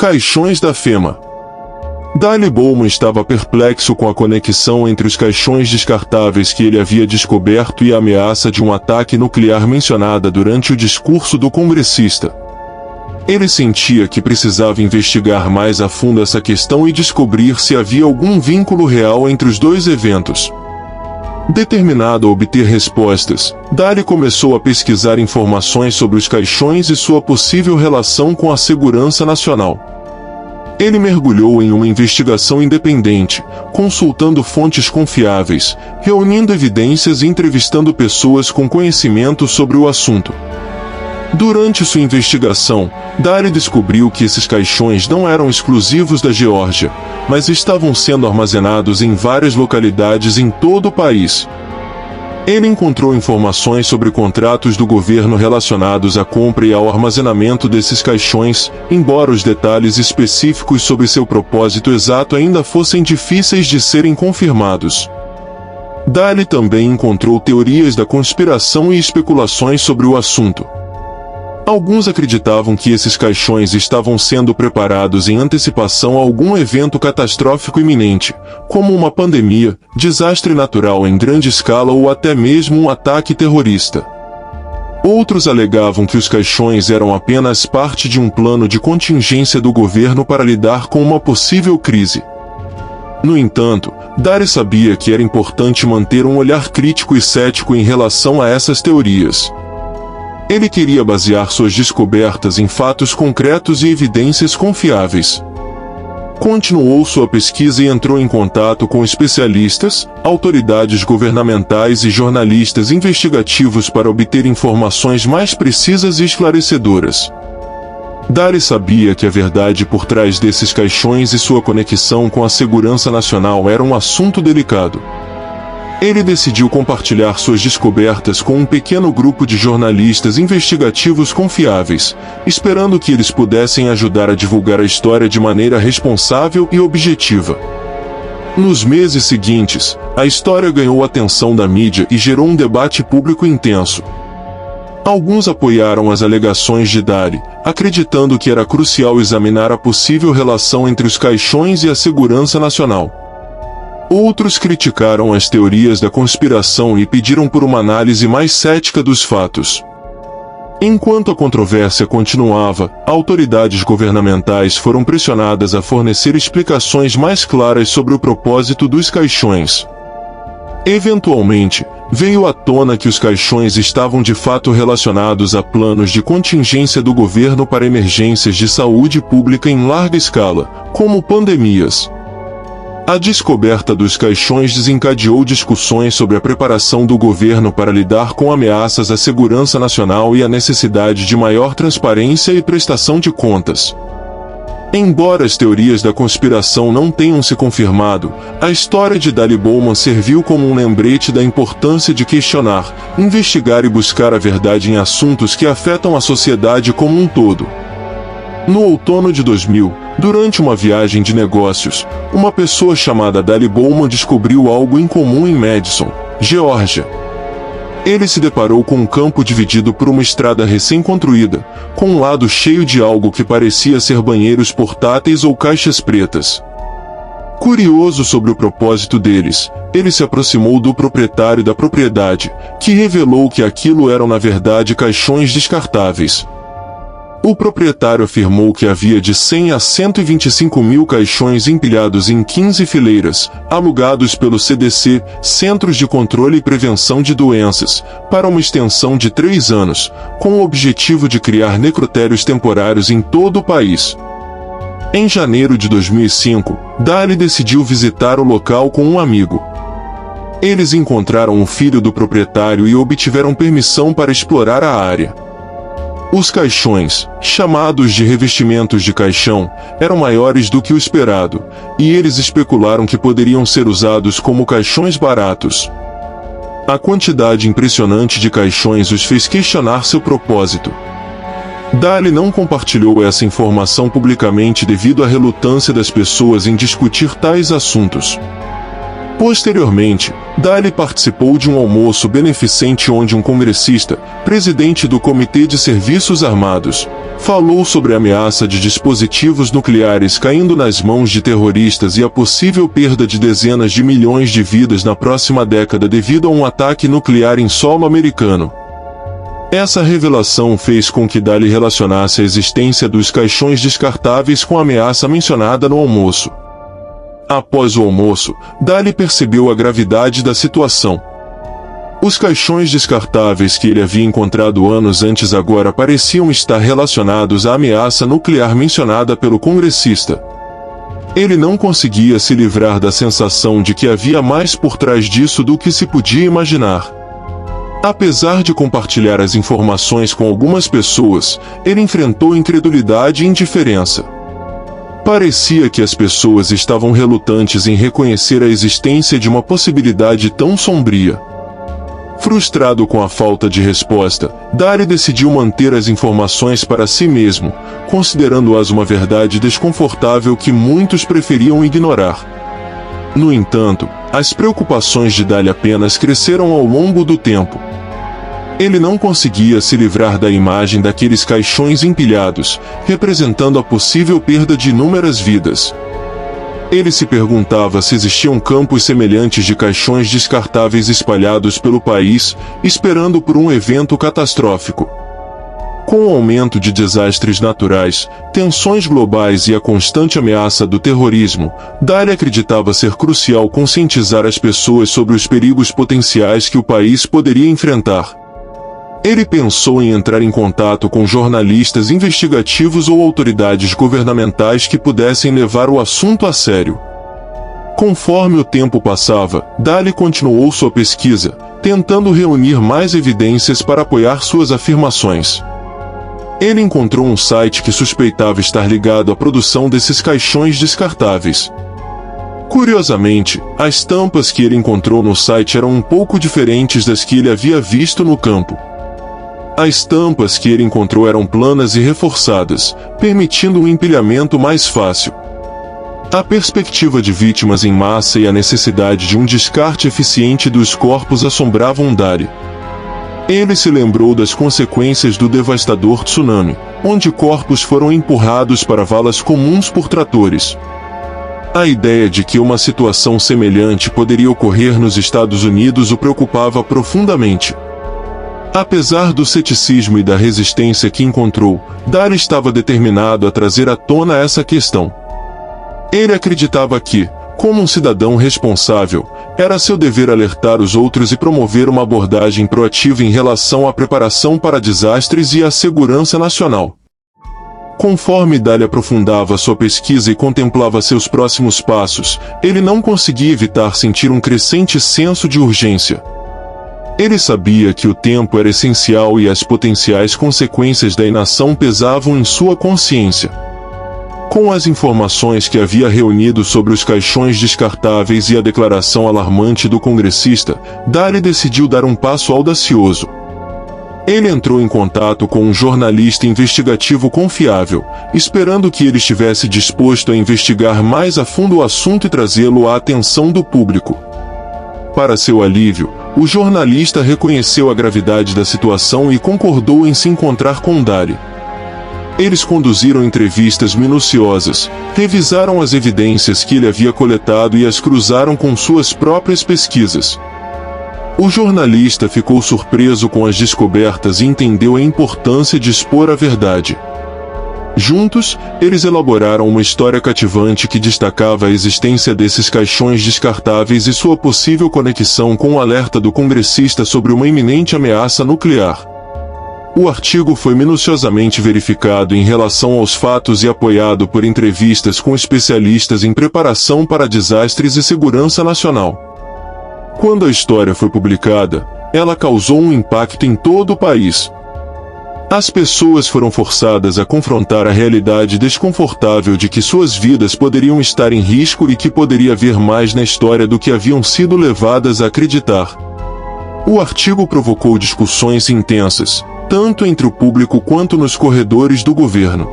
Caixões da FEMA. Dali Bowman estava perplexo com a conexão entre os caixões descartáveis que ele havia descoberto e a ameaça de um ataque nuclear mencionada durante o discurso do congressista. Ele sentia que precisava investigar mais a fundo essa questão e descobrir se havia algum vínculo real entre os dois eventos. Determinado a obter respostas, Dali começou a pesquisar informações sobre os caixões e sua possível relação com a segurança nacional. Ele mergulhou em uma investigação independente, consultando fontes confiáveis, reunindo evidências e entrevistando pessoas com conhecimento sobre o assunto. Durante sua investigação, Dali descobriu que esses caixões não eram exclusivos da Geórgia, mas estavam sendo armazenados em várias localidades em todo o país. Ele encontrou informações sobre contratos do governo relacionados à compra e ao armazenamento desses caixões, embora os detalhes específicos sobre seu propósito exato ainda fossem difíceis de serem confirmados. Dali também encontrou teorias da conspiração e especulações sobre o assunto. Alguns acreditavam que esses caixões estavam sendo preparados em antecipação a algum evento catastrófico iminente, como uma pandemia, desastre natural em grande escala ou até mesmo um ataque terrorista. Outros alegavam que os caixões eram apenas parte de um plano de contingência do governo para lidar com uma possível crise. No entanto, Dali sabia que era importante manter um olhar crítico e cético em relação a essas teorias. Ele queria basear suas descobertas em fatos concretos e evidências confiáveis. Continuou sua pesquisa e entrou em contato com especialistas, autoridades governamentais e jornalistas investigativos para obter informações mais precisas e esclarecedoras. Dali sabia que a verdade por trás desses caixões e sua conexão com a segurança nacional era um assunto delicado. Ele decidiu compartilhar suas descobertas com um pequeno grupo de jornalistas investigativos confiáveis, esperando que eles pudessem ajudar a divulgar a história de maneira responsável e objetiva. Nos meses seguintes, a história ganhou a atenção da mídia e gerou um debate público intenso. Alguns apoiaram as alegações de Dali, acreditando que era crucial examinar a possível relação entre os caixões e a segurança nacional. Outros criticaram as teorias da conspiração e pediram por uma análise mais cética dos fatos. Enquanto a controvérsia continuava, autoridades governamentais foram pressionadas a fornecer explicações mais claras sobre o propósito dos caixões. Eventualmente, veio à tona que os caixões estavam de fato relacionados a planos de contingência do governo para emergências de saúde pública em larga escala, como pandemias. A descoberta dos caixões desencadeou discussões sobre a preparação do governo para lidar com ameaças à segurança nacional e a necessidade de maior transparência e prestação de contas. Embora as teorias da conspiração não tenham se confirmado, a história de Dali Bowman serviu como um lembrete da importância de questionar, investigar e buscar a verdade em assuntos que afetam a sociedade como um todo. No outono de 2000, durante uma viagem de negócios, uma pessoa chamada Dali Bowman descobriu algo incomum em Madison, Geórgia. Ele se deparou com um campo dividido por uma estrada recém-construída, com um lado cheio de algo que parecia ser banheiros portáteis ou caixas pretas. Curioso sobre o propósito deles, ele se aproximou do proprietário da propriedade, que revelou que aquilo eram na verdade caixões descartáveis. O proprietário afirmou que havia de 100 a 125 mil caixões empilhados em 15 fileiras, alugados pelo CDC, Centros de Controle e Prevenção de Doenças, para uma extensão de 3 anos, com o objetivo de criar necrotérios temporários em todo o país. Em janeiro de 2005, Dali decidiu visitar o local com um amigo. Eles encontraram o filho do proprietário e obtiveram permissão para explorar a área. Os caixões, chamados de revestimentos de caixão, eram maiores do que o esperado, e eles especularam que poderiam ser usados como caixões baratos. A quantidade impressionante de caixões os fez questionar seu propósito. Dali não compartilhou essa informação publicamente devido à relutância das pessoas em discutir tais assuntos. Posteriormente, Dali participou de um almoço beneficente onde um congressista, presidente do Comitê de Serviços Armados, falou sobre a ameaça de dispositivos nucleares caindo nas mãos de terroristas e a possível perda de dezenas de milhões de vidas na próxima década devido a um ataque nuclear em solo americano. Essa revelação fez com que Dali relacionasse a existência dos caixões descartáveis com a ameaça mencionada no almoço. Após o almoço, Dali percebeu a gravidade da situação. Os caixões descartáveis que ele havia encontrado anos antes agora pareciam estar relacionados à ameaça nuclear mencionada pelo congressista. Ele não conseguia se livrar da sensação de que havia mais por trás disso do que se podia imaginar. Apesar de compartilhar as informações com algumas pessoas, ele enfrentou incredulidade e indiferença. Parecia que as pessoas estavam relutantes em reconhecer a existência de uma possibilidade tão sombria. Frustrado com a falta de resposta, Dali decidiu manter as informações para si mesmo, considerando-as uma verdade desconfortável que muitos preferiam ignorar. No entanto, as preocupações de Dali apenas cresceram ao longo do tempo. Ele não conseguia se livrar da imagem daqueles caixões empilhados, representando a possível perda de inúmeras vidas. Ele se perguntava se existiam campos semelhantes de caixões descartáveis espalhados pelo país, esperando por um evento catastrófico. Com o aumento de desastres naturais, tensões globais e a constante ameaça do terrorismo, Dali acreditava ser crucial conscientizar as pessoas sobre os perigos potenciais que o país poderia enfrentar. Ele pensou em entrar em contato com jornalistas investigativos ou autoridades governamentais que pudessem levar o assunto a sério. Conforme o tempo passava, Dali continuou sua pesquisa, tentando reunir mais evidências para apoiar suas afirmações. Ele encontrou um site que suspeitava estar ligado à produção desses caixões descartáveis. Curiosamente, as tampas que ele encontrou no site eram um pouco diferentes das que ele havia visto no campo. As tampas que ele encontrou eram planas e reforçadas, permitindo um empilhamento mais fácil. A perspectiva de vítimas em massa e a necessidade de um descarte eficiente dos corpos assombravam Dali. Ele se lembrou das consequências do devastador tsunami, onde corpos foram empurrados para valas comuns por tratores. A ideia de que uma situação semelhante poderia ocorrer nos Estados Unidos o preocupava profundamente. Apesar do ceticismo e da resistência que encontrou, Dali estava determinado a trazer à tona essa questão. Ele acreditava que, como um cidadão responsável, era seu dever alertar os outros e promover uma abordagem proativa em relação à preparação para desastres e à segurança nacional. Conforme Dali aprofundava sua pesquisa e contemplava seus próximos passos, ele não conseguia evitar sentir um crescente senso de urgência. Ele sabia que o tempo era essencial e as potenciais consequências da inação pesavam em sua consciência. Com as informações que havia reunido sobre os caixões descartáveis e a declaração alarmante do congressista, Dali decidiu dar um passo audacioso. Ele entrou em contato com um jornalista investigativo confiável, esperando que ele estivesse disposto a investigar mais a fundo o assunto e trazê-lo à atenção do público. Para seu alívio, o jornalista reconheceu a gravidade da situação e concordou em se encontrar com Dali. Eles conduziram entrevistas minuciosas, revisaram as evidências que ele havia coletado e as cruzaram com suas próprias pesquisas. O jornalista ficou surpreso com as descobertas e entendeu a importância de expor a verdade. Juntos, eles elaboraram uma história cativante que destacava a existência desses caixões descartáveis e sua possível conexão com o alerta do congressista sobre uma iminente ameaça nuclear. O artigo foi minuciosamente verificado em relação aos fatos e apoiado por entrevistas com especialistas em preparação para desastres e segurança nacional. Quando a história foi publicada, ela causou um impacto em todo o país. As pessoas foram forçadas a confrontar a realidade desconfortável de que suas vidas poderiam estar em risco e que poderia haver mais na história do que haviam sido levadas a acreditar. O artigo provocou discussões intensas, tanto entre o público quanto nos corredores do governo.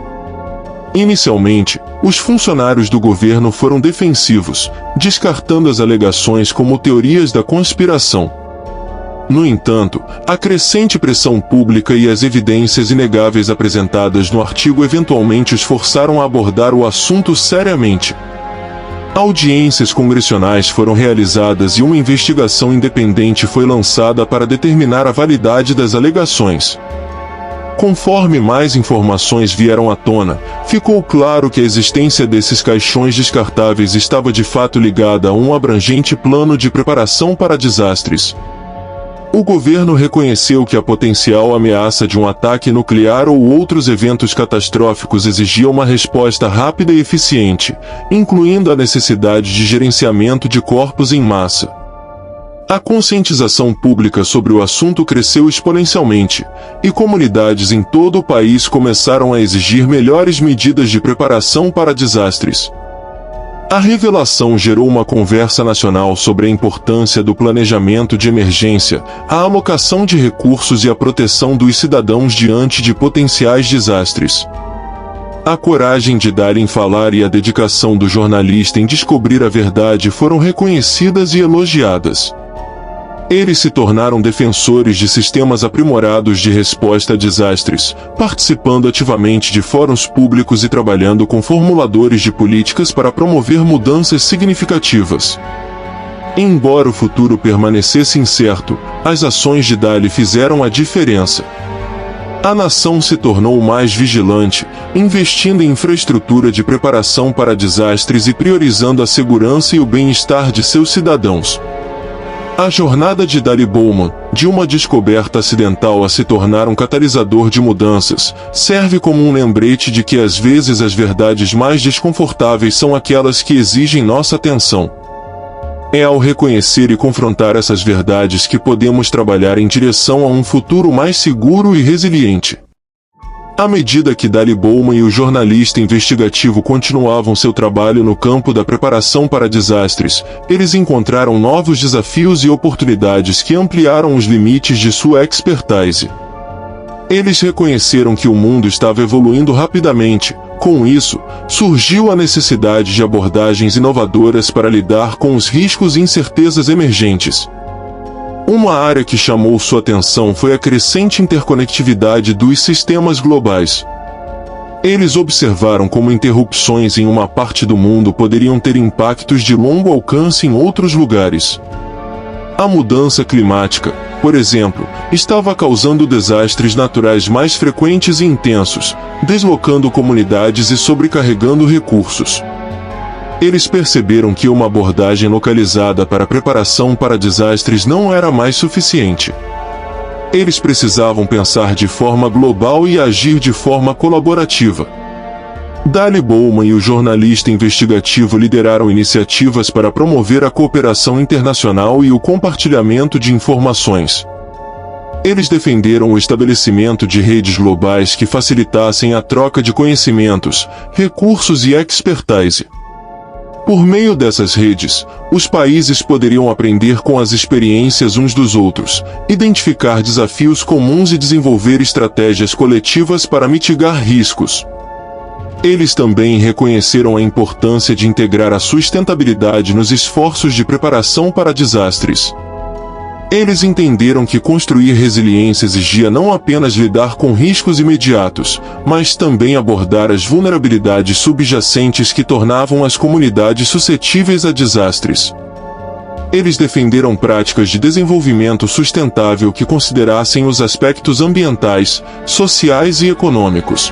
Inicialmente, os funcionários do governo foram defensivos, descartando as alegações como teorias da conspiração. No entanto, a crescente pressão pública e as evidências inegáveis apresentadas no artigo eventualmente os forçaram a abordar o assunto seriamente. Audiências congressionais foram realizadas e uma investigação independente foi lançada para determinar a validade das alegações. Conforme mais informações vieram à tona, ficou claro que a existência desses caixões descartáveis estava de fato ligada a um abrangente plano de preparação para desastres. O governo reconheceu que a potencial ameaça de um ataque nuclear ou outros eventos catastróficos exigia uma resposta rápida e eficiente, incluindo a necessidade de gerenciamento de corpos em massa. A conscientização pública sobre o assunto cresceu exponencialmente, e comunidades em todo o país começaram a exigir melhores medidas de preparação para desastres. A revelação gerou uma conversa nacional sobre a importância do planejamento de emergência, a alocação de recursos e a proteção dos cidadãos diante de potenciais desastres. A coragem de dar em falar e a dedicação do jornalista em descobrir a verdade foram reconhecidas e elogiadas. Eles se tornaram defensores de sistemas aprimorados de resposta a desastres, participando ativamente de fóruns públicos e trabalhando com formuladores de políticas para promover mudanças significativas. Embora o futuro permanecesse incerto, as ações de Dali fizeram a diferença. A nação se tornou mais vigilante, investindo em infraestrutura de preparação para desastres e priorizando a segurança e o bem-estar de seus cidadãos. A jornada de Dali Bowman, de uma descoberta acidental a se tornar um catalisador de mudanças, serve como um lembrete de que às vezes as verdades mais desconfortáveis são aquelas que exigem nossa atenção. É ao reconhecer e confrontar essas verdades que podemos trabalhar em direção a um futuro mais seguro e resiliente. À medida que Dali Bowman e o jornalista investigativo continuavam seu trabalho no campo da preparação para desastres, eles encontraram novos desafios e oportunidades que ampliaram os limites de sua expertise. Eles reconheceram que o mundo estava evoluindo rapidamente. Com isso, surgiu a necessidade de abordagens inovadoras para lidar com os riscos e incertezas emergentes. Uma área que chamou sua atenção foi a crescente interconectividade dos sistemas globais. Eles observaram como interrupções em uma parte do mundo poderiam ter impactos de longo alcance em outros lugares. A mudança climática, por exemplo, estava causando desastres naturais mais frequentes e intensos, deslocando comunidades e sobrecarregando recursos. Eles perceberam que uma abordagem localizada para a preparação para desastres não era mais suficiente. Eles precisavam pensar de forma global e agir de forma colaborativa. Dali Bowman e o jornalista investigativo lideraram iniciativas para promover a cooperação internacional e o compartilhamento de informações. Eles defenderam o estabelecimento de redes globais que facilitassem a troca de conhecimentos, recursos e expertise. Por meio dessas redes, os países poderiam aprender com as experiências uns dos outros, identificar desafios comuns e desenvolver estratégias coletivas para mitigar riscos. Eles também reconheceram a importância de integrar a sustentabilidade nos esforços de preparação para desastres. Eles entenderam que construir resiliência exigia não apenas lidar com riscos imediatos, mas também abordar as vulnerabilidades subjacentes que tornavam as comunidades suscetíveis a desastres. Eles defenderam práticas de desenvolvimento sustentável que considerassem os aspectos ambientais, sociais e econômicos.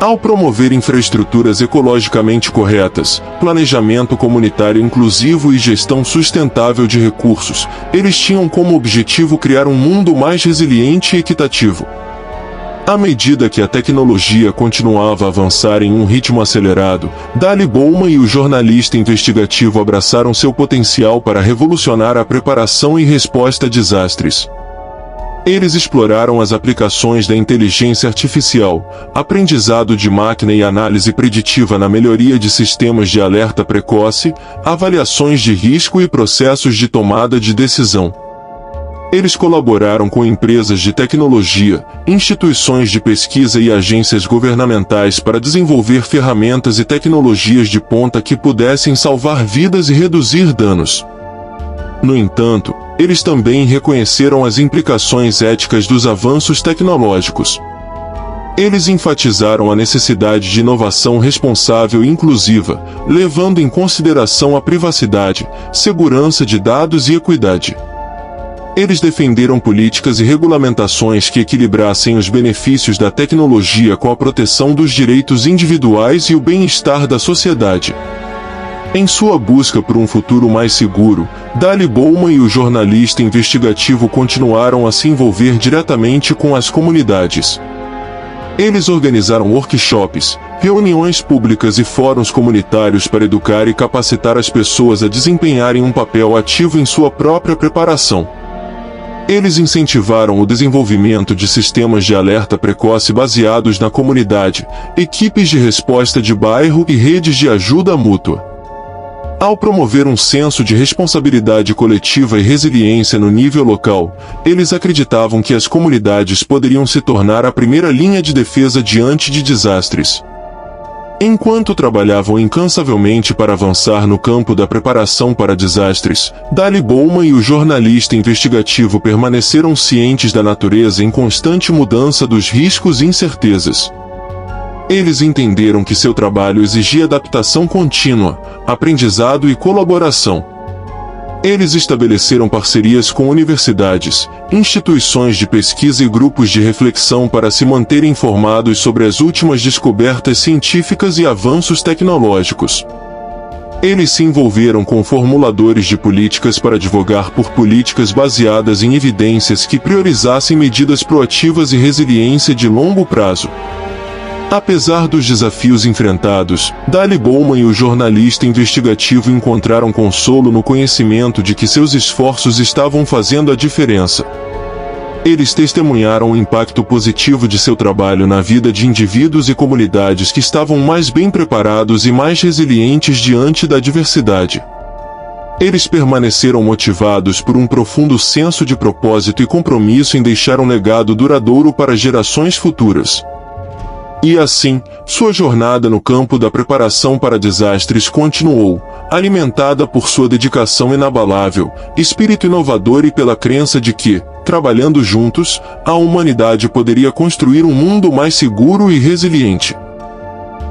Ao promover infraestruturas ecologicamente corretas, planejamento comunitário inclusivo e gestão sustentável de recursos, eles tinham como objetivo criar um mundo mais resiliente e equitativo. À medida que a tecnologia continuava a avançar em um ritmo acelerado, Dali Bowman e o jornalista investigativo abraçaram seu potencial para revolucionar a preparação e resposta a desastres. Eles exploraram as aplicações da inteligência artificial, aprendizado de máquina e análise preditiva na melhoria de sistemas de alerta precoce, avaliações de risco e processos de tomada de decisão. Eles colaboraram com empresas de tecnologia, instituições de pesquisa e agências governamentais para desenvolver ferramentas e tecnologias de ponta que pudessem salvar vidas e reduzir danos. No entanto, eles também reconheceram as implicações éticas dos avanços tecnológicos. Eles enfatizaram a necessidade de inovação responsável e inclusiva, levando em consideração a privacidade, segurança de dados e equidade. Eles defenderam políticas e regulamentações que equilibrassem os benefícios da tecnologia com a proteção dos direitos individuais e o bem-estar da sociedade. Em sua busca por um futuro mais seguro, Daley Bowman e o jornalista investigativo continuaram a se envolver diretamente com as comunidades. Eles organizaram workshops, reuniões públicas e fóruns comunitários para educar e capacitar as pessoas a desempenharem um papel ativo em sua própria preparação. Eles incentivaram o desenvolvimento de sistemas de alerta precoce baseados na comunidade, equipes de resposta de bairro e redes de ajuda mútua. Ao promover um senso de responsabilidade coletiva e resiliência no nível local, eles acreditavam que as comunidades poderiam se tornar a primeira linha de defesa diante de desastres. Enquanto trabalhavam incansavelmente para avançar no campo da preparação para desastres, Daley Bowman e o jornalista investigativo permaneceram cientes da natureza em constante mudança dos riscos e incertezas. Eles entenderam que seu trabalho exigia adaptação contínua, aprendizado e colaboração. Eles estabeleceram parcerias com universidades, instituições de pesquisa e grupos de reflexão para se manterem informados sobre as últimas descobertas científicas e avanços tecnológicos. Eles se envolveram com formuladores de políticas para advogar por políticas baseadas em evidências que priorizassem medidas proativas e resiliência de longo prazo. Apesar dos desafios enfrentados, Daley Bowman e o jornalista investigativo encontraram consolo no conhecimento de que seus esforços estavam fazendo a diferença. Eles testemunharam o impacto positivo de seu trabalho na vida de indivíduos e comunidades que estavam mais bem preparados e mais resilientes diante da adversidade. Eles permaneceram motivados por um profundo senso de propósito e compromisso em deixar um legado duradouro para gerações futuras. E assim, sua jornada no campo da preparação para desastres continuou, alimentada por sua dedicação inabalável, espírito inovador e pela crença de que, trabalhando juntos, a humanidade poderia construir um mundo mais seguro e resiliente.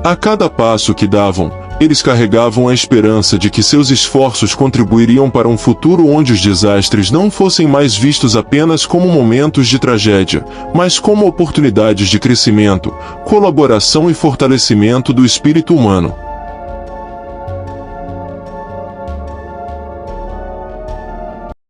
A cada passo que davam, eles carregavam a esperança de que seus esforços contribuiriam para um futuro onde os desastres não fossem mais vistos apenas como momentos de tragédia, mas como oportunidades de crescimento, colaboração e fortalecimento do espírito humano.